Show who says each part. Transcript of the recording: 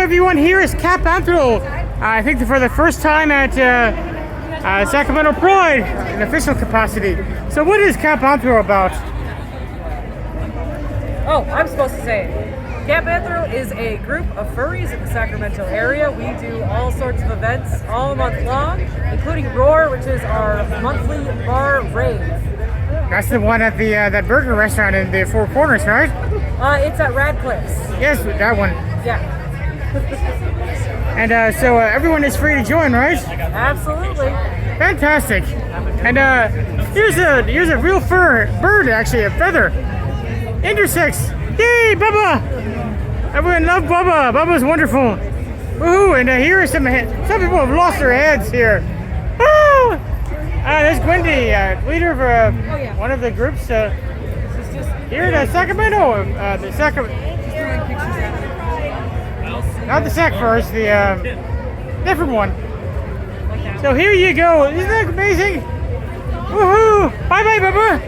Speaker 1: everyone, here is Cap Anthro. I think for the first time at Sacramento Pride in official capacity. So what is Cap Anthro about?
Speaker 2: Oh, I'm supposed to say it. Cap Anthro is a group of furries in the Sacramento area. We do all sorts of events all month long, including Roar, which is our monthly bar rave.
Speaker 1: That's the one at the that burger restaurant in the Four Corners, right?
Speaker 2: It's at Radcliffe's.
Speaker 1: Yes, that one.
Speaker 2: Yeah.
Speaker 1: And so everyone is free to join, right?
Speaker 2: Absolutely.
Speaker 1: Fantastic. And here's a real bird, actually, a feather. Intersex. Yay, Bubba! Everyone love Bubba. Bubba's wonderful. Woohoo! And here are some people have lost their heads here. Oh! There's Wendy, leader of one of the groups here at Sacramento. Not the Sac first, the different one. So here you go. Isn't that amazing? Woohoo! Bye bye, Bubba.